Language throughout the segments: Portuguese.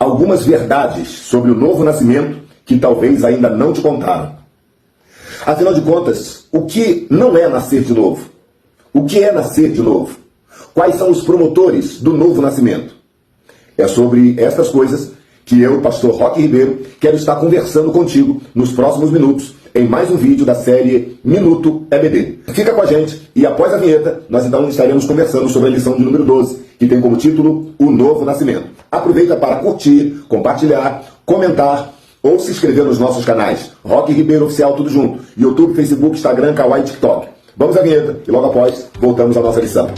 algumas verdades sobre o novo nascimento que talvez ainda não te contaram. Afinal de contas, o que não é nascer de novo? O que é nascer de novo? Quais são os promotores do novo nascimento? É sobre estas coisas que eu, pastor Roque Ribeiro, quero estar conversando contigo nos próximos minutos em mais um vídeo da série Minuto EBD. Fica com a gente e após a vinheta nós então estaremos conversando sobre a lição de número 12, que tem como título O Novo Nascimento. Aproveita para curtir, compartilhar, comentar ou se inscrever nos nossos canais Roque Ribeiro Oficial, tudo junto, YouTube, Facebook, Instagram, Kawaii, TikTok. Vamos à vinheta e logo após voltamos à nossa lição.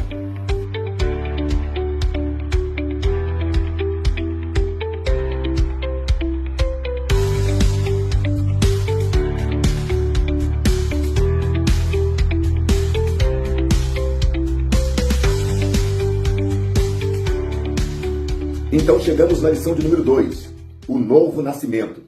Então chegamos na lição de número 2, o novo nascimento.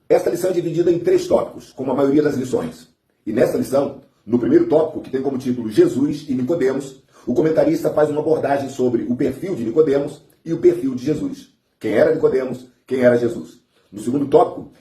Esta lição é dividida em 3 tópicos, como a maioria das lições. E nesta lição, no primeiro tópico, que tem como título Jesus e Nicodemos, o comentarista faz uma abordagem sobre o perfil de Nicodemos e o perfil de Jesus. Quem era Nicodemos, quem era Jesus. No segundo tópico,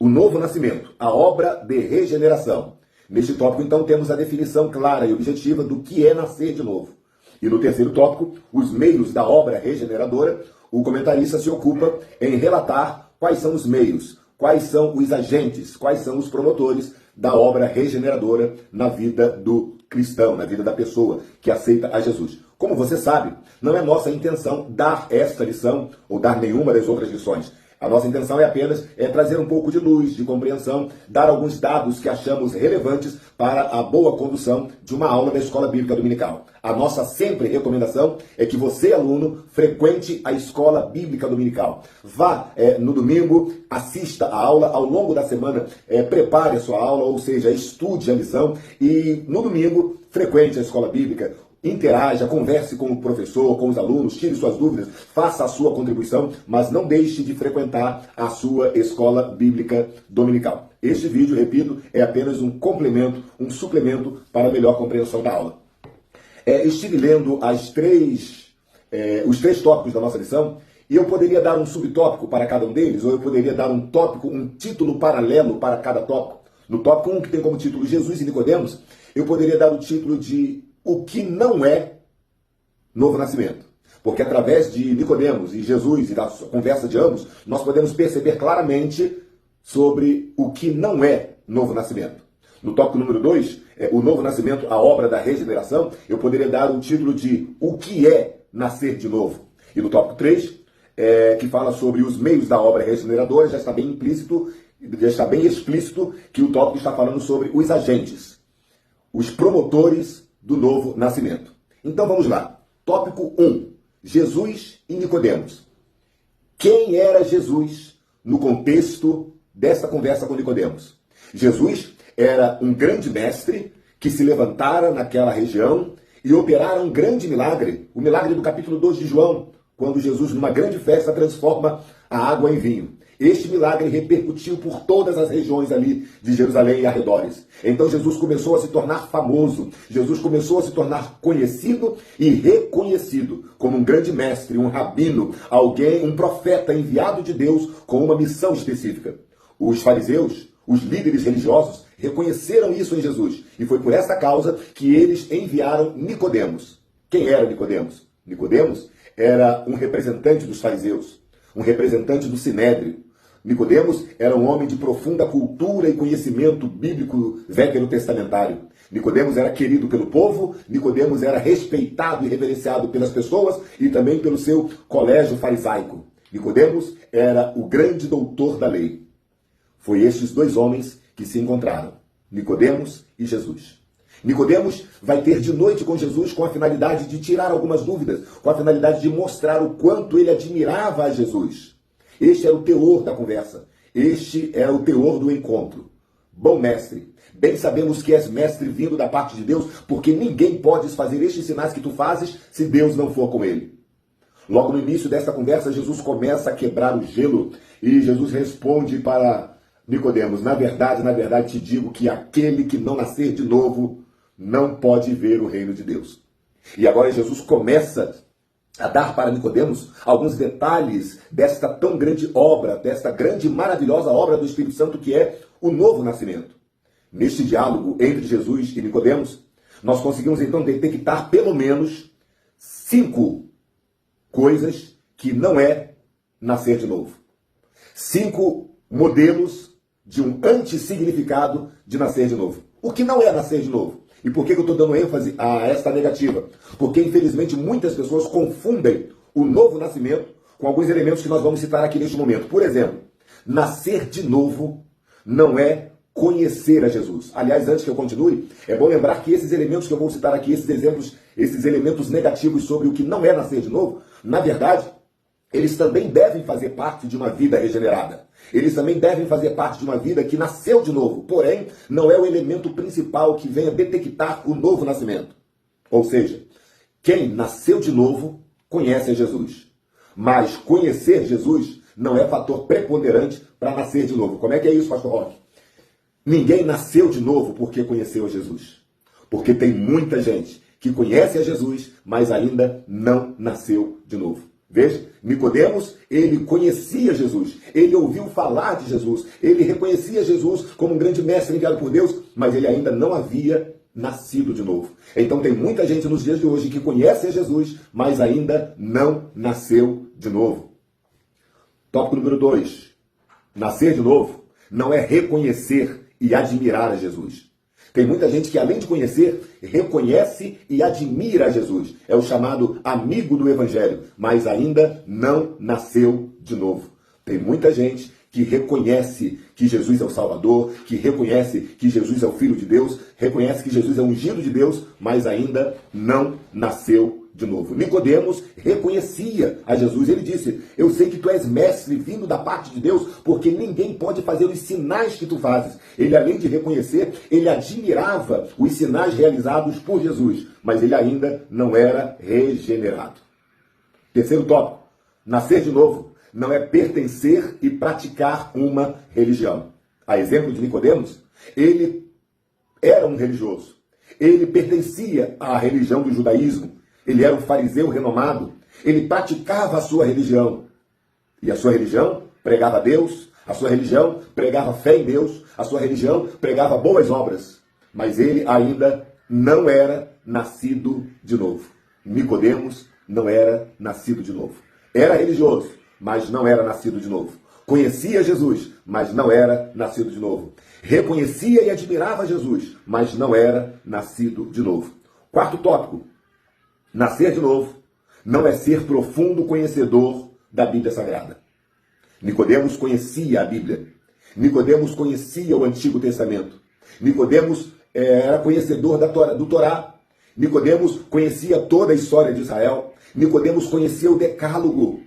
o novo nascimento, a obra de regeneração. Neste tópico, então, temos a definição clara e objetiva do que é nascer de novo. E no terceiro tópico, os meios da obra regeneradora, o comentarista se ocupa em relatar quais são os meios, quais são os agentes, quais são os promotores da obra regeneradora na vida do cristão, na vida da pessoa que aceita a Jesus. Como você sabe, não é nossa intenção dar esta lição ou dar nenhuma das outras lições. A nossa intenção é apenas trazer um pouco de luz, de compreensão, dar alguns dados que achamos relevantes para a boa condução de uma aula da Escola Bíblica Dominical. A nossa sempre recomendação é que você, aluno, frequente a Escola Bíblica Dominical. Vá no domingo, assista a aula, ao longo da semana prepare a sua aula, ou seja, estude a lição e no domingo frequente a Escola Bíblica. Interaja, converse com o professor, com os alunos, tire suas dúvidas, faça a sua contribuição, mas não deixe de frequentar a sua escola bíblica dominical. Este vídeo, repito, é apenas um complemento, um suplemento para a melhor compreensão da aula. Estive lendo os três tópicos da nossa lição e eu poderia dar um subtópico para cada um deles, ou eu poderia dar um tópico, um título paralelo para cada tópico. No tópico 1, que tem como título Jesus e Nicodemos, eu poderia dar o título de O que não é novo nascimento. Porque através de Nicodemos e Jesus e da conversa de ambos, nós podemos perceber claramente sobre o que não é novo nascimento. No tópico número 2, o novo nascimento, a obra da regeneração, eu poderia dar o título de O que é nascer de novo. E no tópico 3, que fala sobre os meios da obra regeneradora, já está bem implícito, já está bem explícito que o tópico está falando sobre os agentes, os promotores do novo nascimento. Então vamos lá. Tópico 1. Jesus e Nicodemos. Quem era Jesus no contexto dessa conversa com Nicodemos? Jesus era um grande mestre que se levantara naquela região e operara um grande milagre, o milagre do capítulo 2 de João, quando Jesus, numa grande festa, transforma a água em vinho. Este milagre repercutiu por todas as regiões ali de Jerusalém e arredores. Então Jesus começou a se tornar famoso, Jesus começou a se tornar conhecido e reconhecido como um grande mestre, um rabino, alguém, um profeta enviado de Deus com uma missão específica. Os fariseus, os líderes religiosos, reconheceram isso em Jesus e foi por essa causa que eles enviaram Nicodemos. Quem era Nicodemos? Nicodemos era um representante dos fariseus, um representante do Sinédrio. Nicodemos era um homem de profunda cultura e conhecimento bíblico veterotestamentário. Nicodemos era querido pelo povo, Nicodemos era respeitado e reverenciado pelas pessoas e também pelo seu colégio farisaico. Nicodemos era o grande doutor da lei. Foi estes 2 homens que se encontraram, Nicodemos e Jesus. Nicodemos vai ter de noite com Jesus com a finalidade de tirar algumas dúvidas, com a finalidade de mostrar o quanto ele admirava a Jesus. Este era o teor da conversa. Este era o teor do encontro. Bom mestre, bem sabemos que és mestre vindo da parte de Deus, porque ninguém pode fazer estes sinais que tu fazes se Deus não for com ele. Logo no início desta conversa, Jesus começa a quebrar o gelo e Jesus responde para Nicodemos: na verdade te digo que aquele que não nascer de novo não pode ver o reino de Deus. E agora Jesus começa a dar para Nicodemos alguns detalhes desta tão grande obra, desta grande e maravilhosa obra do Espírito Santo que é o novo nascimento. Neste diálogo entre Jesus e Nicodemos, nós conseguimos então detectar pelo menos 5 coisas que não é nascer de novo. 5 modelos de um antissignificado de nascer de novo. O que não é nascer de novo? E por que eu estou dando ênfase a esta negativa? Porque, infelizmente, muitas pessoas confundem o novo nascimento com alguns elementos que nós vamos citar aqui neste momento. Por exemplo, nascer de novo não é conhecer a Jesus. Aliás, antes que eu continue, é bom lembrar que esses elementos que eu vou citar aqui, esses exemplos, esses elementos negativos sobre o que não é nascer de novo, na verdade, eles também devem fazer parte de uma vida regenerada. Eles também devem fazer parte de uma vida que nasceu de novo. Porém, não é o elemento principal que venha detectar o novo nascimento. Ou seja, quem nasceu de novo conhece a Jesus. Mas conhecer Jesus não é fator preponderante para nascer de novo. Como é que é isso, pastor Roque? Ninguém nasceu de novo porque conheceu a Jesus. Porque tem muita gente que conhece a Jesus, mas ainda não nasceu de novo. Veja, Nicodemos, ele conhecia Jesus, ele ouviu falar de Jesus, ele reconhecia Jesus como um grande mestre enviado por Deus, mas ele ainda não havia nascido de novo. Então tem muita gente nos dias de hoje que conhece a Jesus, mas ainda não nasceu de novo. Tópico número 2. Nascer de novo não é reconhecer e admirar a Jesus. Tem muita gente que, além de conhecer, reconhece e admira Jesus. É o chamado amigo do Evangelho, mas ainda não nasceu de novo. Tem muita gente que reconhece que Jesus é o Salvador, que reconhece que Jesus é o Filho de Deus, reconhece que Jesus é o ungido de Deus, mas ainda não nasceu de novo. Nicodemos reconhecia a Jesus. Ele disse: eu sei que tu és mestre vindo da parte de Deus, porque ninguém pode fazer os sinais que tu fazes. Ele, além de reconhecer, ele admirava os sinais realizados por Jesus, mas ele ainda não era regenerado. Terceiro tópico: nascer de novo não é pertencer e praticar uma religião. A exemplo de Nicodemos, ele era um religioso. Ele pertencia à religião do judaísmo. Ele era um fariseu renomado. Ele praticava a sua religião. E a sua religião pregava a Deus. A sua religião pregava fé em Deus. A sua religião pregava boas obras. Mas ele ainda não era nascido de novo. Nicodemos não era nascido de novo. Era religioso, mas não era nascido de novo. Conhecia Jesus, mas não era nascido de novo. Reconhecia e admirava Jesus, mas não era nascido de novo. Quarto tópico: nascer de novo não é ser profundo conhecedor da Bíblia Sagrada. Nicodemos conhecia a Bíblia. Nicodemos conhecia o Antigo Testamento. Nicodemos era conhecedor do Torá. Nicodemos conhecia toda a história de Israel. Nicodemos conhecia o Decálogo,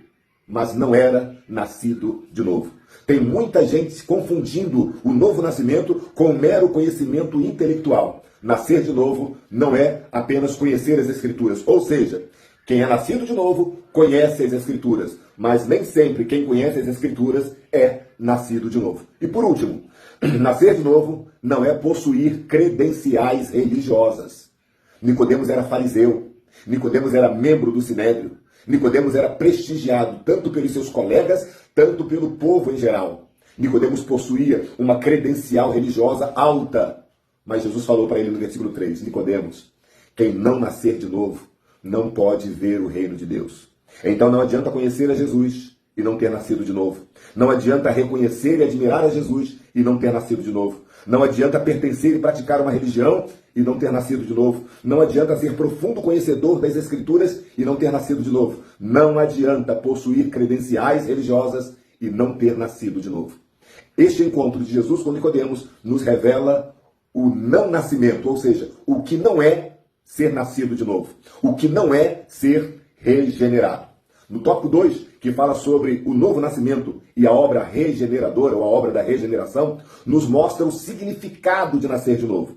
mas não era nascido de novo. Tem muita gente confundindo o novo nascimento com o mero conhecimento intelectual. Nascer de novo não é apenas conhecer as Escrituras. Ou seja, quem é nascido de novo conhece as Escrituras, mas nem sempre quem conhece as Escrituras é nascido de novo. E por último, nascer de novo não é possuir credenciais religiosas. Nicodemos era fariseu. Nicodemos era membro do Sinédrio. Nicodemos era prestigiado tanto pelos seus colegas, tanto pelo povo em geral. Nicodemos possuía uma credencial religiosa alta. Mas Jesus falou para ele no versículo 3, Nicodemos, quem não nascer de novo não pode ver o reino de Deus. Então não adianta conhecer a Jesus e não ter nascido de novo. Não adianta reconhecer e admirar a Jesus e não ter nascido de novo. Não adianta pertencer e praticar uma religião e não ter nascido de novo. Não adianta ser profundo conhecedor das Escrituras e não ter nascido de novo. Não adianta possuir credenciais religiosas e não ter nascido de novo. Este encontro de Jesus com Nicodemos nos revela o não nascimento, ou seja, o que não é ser nascido de novo. O que não é ser regenerado. No tópico 2, que fala sobre o novo nascimento e a obra regeneradora, ou a obra da regeneração, nos mostra o significado de nascer de novo.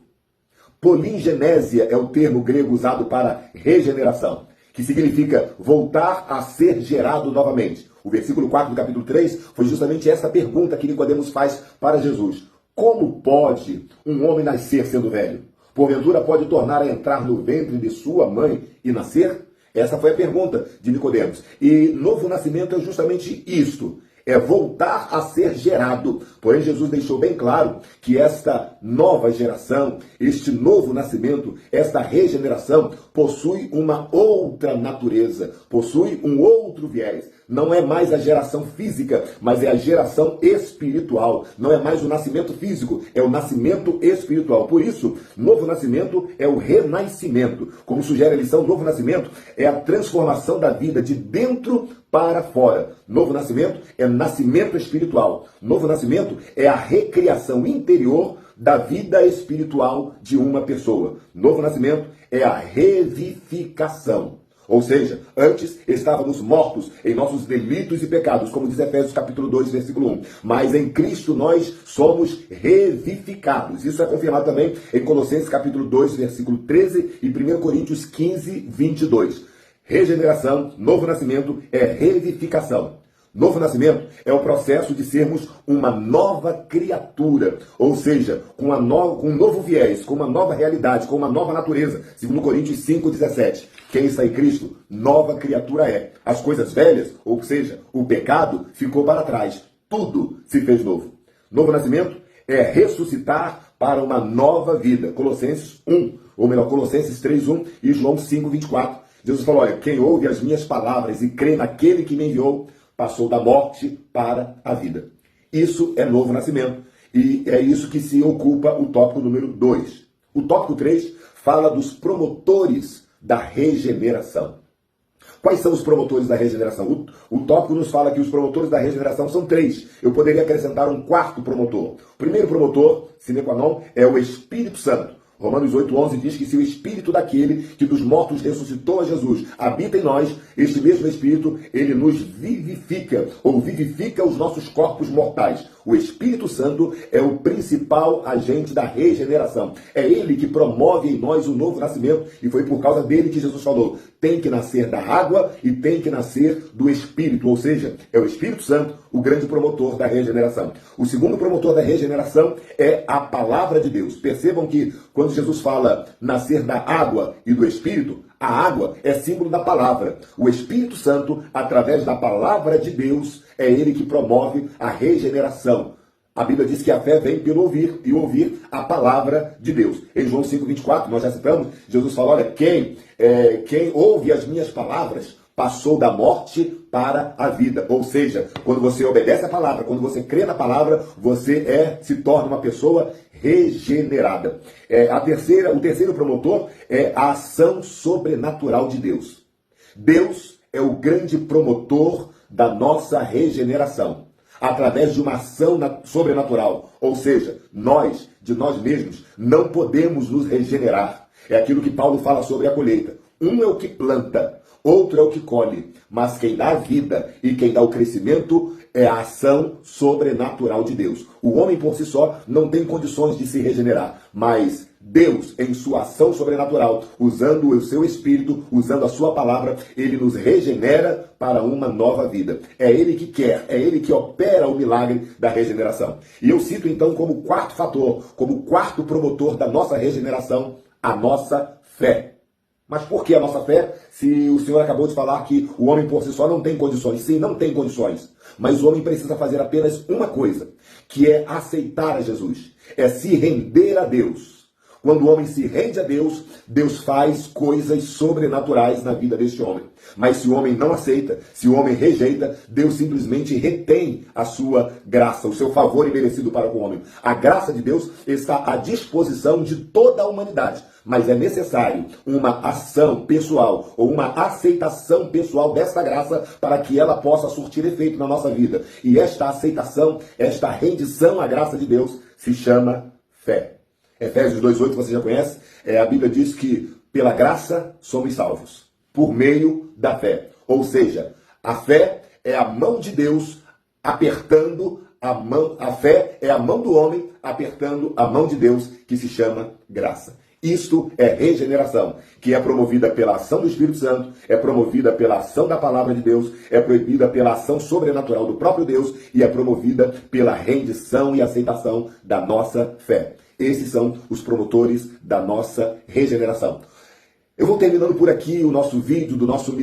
Polingenésia é o termo grego usado para regeneração, que significa voltar a ser gerado novamente. O versículo 4 do capítulo 3 foi justamente essa pergunta que Nicodemos faz para Jesus. Como pode um homem nascer sendo velho? Porventura pode tornar a entrar no ventre de sua mãe e nascer? Essa foi a pergunta de Nicodemos. E novo nascimento é justamente isto. É voltar a ser gerado. Porém, Jesus deixou bem claro que esta nova geração, este novo nascimento, esta regeneração, possui uma outra natureza, possui um outro viés. Não é mais a geração física, mas é a geração espiritual. Não é mais o nascimento físico, é o nascimento espiritual. Por isso, novo nascimento é o renascimento. Como sugere a lição, novo nascimento é a transformação da vida de dentro para fora. Novo nascimento é nascimento espiritual. Novo nascimento é a recriação interior da vida espiritual de uma pessoa. Novo nascimento é a revivificação. Ou seja, antes estávamos mortos em nossos delitos e pecados, como diz Efésios capítulo 2, versículo 1. Mas em Cristo nós somos revivificados. Isso é confirmado também em Colossenses capítulo 2, versículo 13 e 1 Coríntios 15, 22. Regeneração, novo nascimento é revivificação. Novo nascimento é o processo de sermos uma nova criatura, ou seja, com um novo viés, com uma nova realidade, com uma nova natureza. Segundo Coríntios 5,17. Quem está em Cristo, nova criatura é. As coisas velhas, ou seja, o pecado, ficou para trás. Tudo se fez novo. Novo nascimento é ressuscitar para uma nova vida. Colossenses 1, ou melhor, Colossenses 3:1 e João 5:24. Jesus falou, olha, quem ouve as minhas palavras e crê naquele que me enviou, passou da morte para a vida. Isso é novo nascimento. E é isso que se ocupa o tópico número 2. O tópico 3 fala dos promotores da regeneração. Quais são os promotores da regeneração? O tópico nos fala que os promotores da regeneração são 3. Eu poderia acrescentar um quarto promotor. O primeiro promotor, sine qua non, é o Espírito Santo. Romanos 8,11 diz que se o Espírito daquele que dos mortos ressuscitou a Jesus habita em nós, este mesmo Espírito, ele nos vivifica, ou vivifica os nossos corpos mortais. O Espírito Santo é o principal agente da regeneração. É ele que promove em nós o novo nascimento, e foi por causa dele que Jesus falou, tem que nascer da água e tem que nascer do Espírito, ou seja, é o Espírito Santo o grande promotor da regeneração. O segundo promotor da regeneração é a palavra de Deus. Percebam que quando Jesus fala nascer da água e do Espírito, a água é símbolo da palavra. O Espírito Santo, através da palavra de Deus, é ele que promove a regeneração. A Bíblia diz que a fé vem pelo ouvir, e ouvir a palavra de Deus. Em João 5,24, nós já citamos, Jesus fala, olha, quem ouve as minhas palavras passou da morte para a vida. Ou seja, quando você obedece a palavra, quando você crê na palavra, você se torna uma pessoa regenerada. O terceiro promotor é a ação sobrenatural de Deus. Deus é o grande promotor da nossa regeneração, através de uma ação sobrenatural. Ou seja, nós, de nós mesmos, não podemos nos regenerar. É aquilo que Paulo fala sobre a colheita. Um é o que planta, outro é o que colhe, mas quem dá a vida e quem dá o crescimento é a ação sobrenatural de Deus. O homem por si só não tem condições de se regenerar, mas Deus, em sua ação sobrenatural, usando o seu Espírito, usando a sua palavra, ele nos regenera para uma nova vida. É ele que quer, é ele que opera o milagre da regeneração. E eu cito então como quarto fator, como quarto promotor da nossa regeneração, a nossa fé. Mas por que a nossa fé, se o Senhor acabou de falar que o homem por si só não tem condições? Sim, não tem condições. Mas o homem precisa fazer apenas uma coisa, que é aceitar a Jesus. É se render a Deus. Quando o homem se rende a Deus, Deus faz coisas sobrenaturais na vida deste homem. Mas se o homem não aceita, se o homem rejeita, Deus simplesmente retém a sua graça, o seu favor imerecido para com o homem. A graça de Deus está à disposição de toda a humanidade. Mas é necessário uma ação pessoal ou uma aceitação pessoal desta graça para que ela possa surtir efeito na nossa vida. E esta aceitação, esta rendição à graça de Deus se chama fé. Efésios 2,8 você já conhece? A Bíblia diz que pela graça somos salvos, por meio da fé. Ou seja, a fé é a mão de Deus apertando a mão, a fé é a mão do homem apertando a mão de Deus, que se chama graça. Isto é regeneração, que é promovida pela ação do Espírito Santo, é promovida pela ação da palavra de Deus, é proibida pela ação sobrenatural do próprio Deus e é promovida pela rendição e aceitação da nossa fé. Esses são os promotores da nossa regeneração. Eu vou terminando por aqui o nosso vídeo do nosso